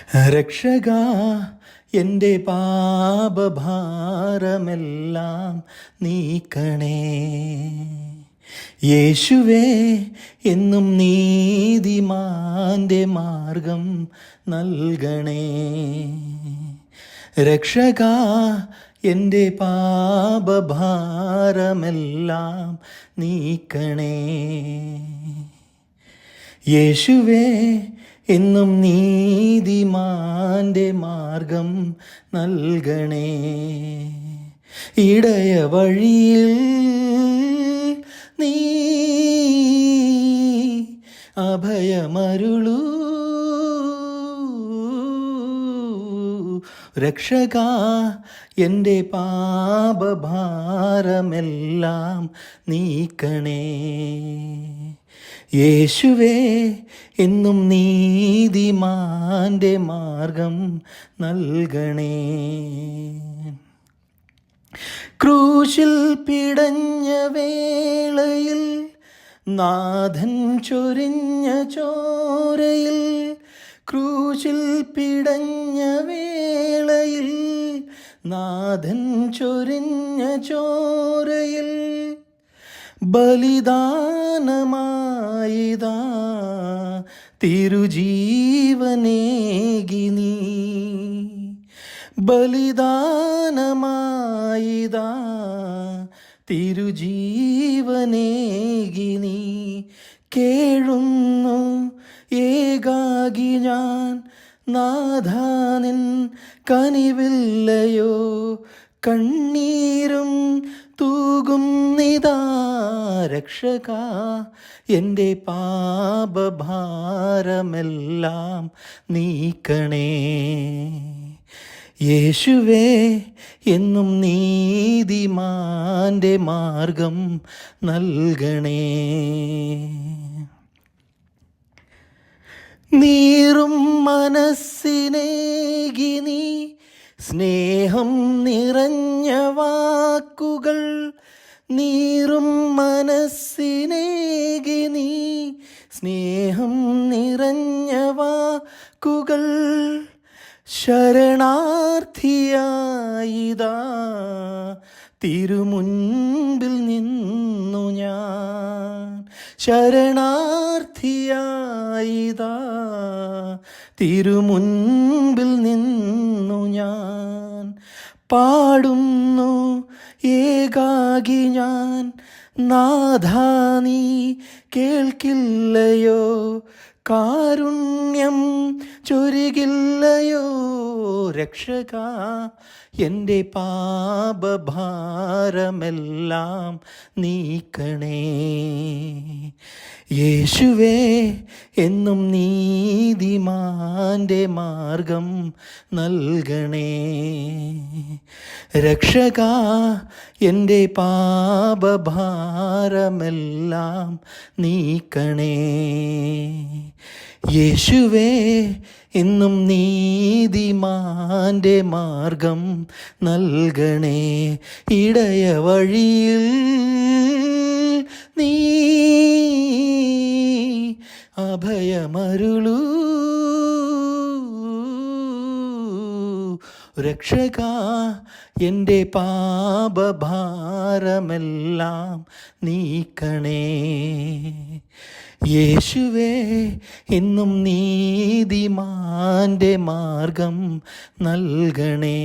രക്ഷക എൻ്റെ പാപഭാരമെല്ലാം നീക്കണേ. യേശുവേ, എന്നും നീതിമാൻ്റെ മാർഗം നൽകണേ. രക്ഷക എൻ്റെ പാപഭാരമെല്ലാം നീക്കണേ. യേശുവേ, എന്നും നീതിമാൻ്റെ മാർഗം നൽകണേ. ഇടയ വഴിയിൽ നീ അഭയമരുളൂ. രക്ഷക എൻ്റെ പാപഭാരമെല്ലാം നീക്കണേ. യേശുവേ, എന്നും നീതിമാൻ്റെ മാർഗം നൽകണേ. ക്രൂശിൽ പിടഞ്ഞ വേളയിൽ നാഥൻ ചൊരിഞ്ഞ ചോരയിൽ, ക്രൂശിൽ പിടഞ്ഞ വേളയിൽ നാഥൻ ചൊരിഞ്ഞ ചോരയിൽ ബലിദാനമായിതാ തിരുജീവനേകി നീ. ബലിദാനമായിതാ തിരുജീവനേകി നീ. കേഴുന്നു ഏകാകി ഞാൻ, നാഥാ നിൻ കനിവില്ലയോ. കണ്ണീരും തൂകുന്നിതാ. രക്ഷക എൻ്റെ പാപഭാരമെല്ലാം നീക്കണേ. യേശുവേ, എന്നും നീതിമാൻ്റെ മാർഗം നൽകണേ. നീറും മനസ്സിനേകി നീ സ്നേഹം നിറഞ്ഞ വാക്കുകൾ. നീറും മനസ്സിനേകി നീ സ്നേഹം നിറഞ്ഞ വാക്കുകൾ. ശരണാർത്ഥിയായിതാ തിരുമുൻപിൽ നിന്നു ഞാൻ. ശരണാർത്ഥിയായിതാ തിരുമുൻപിൽ നിന്നു ഞാൻ. പാടുന്നു ഏകാകി ഞാൻ, നാഥാ നീ കേൾക്കില്ലയോ. കാരുണ്യം ചൊരികില്ലയോ. രക്ഷക എൻ്റെ പാപഭാരമെല്ലാം നീക്കണേ. യേശുവേ, എന്നും നീതിമാൻ്റെ മാർഗം നൽകണേ. രക്ഷക എൻ്റെ പാപഭാരമെല്ലാം നീക്കണേ. യേശുവേ, എന്നും നീതിമാൻ്റെ മാർഗം നൽകണേ. ഇടയ വഴിയിൽ നീ അഭയമരുളൂ. രക്ഷക എൻ്റെ പാപഭാരമെല്ലാം നീക്കണേ. യേശുവേ, എന്നും നീതിമാൻ്റെ മാർഗം നൽകണേ.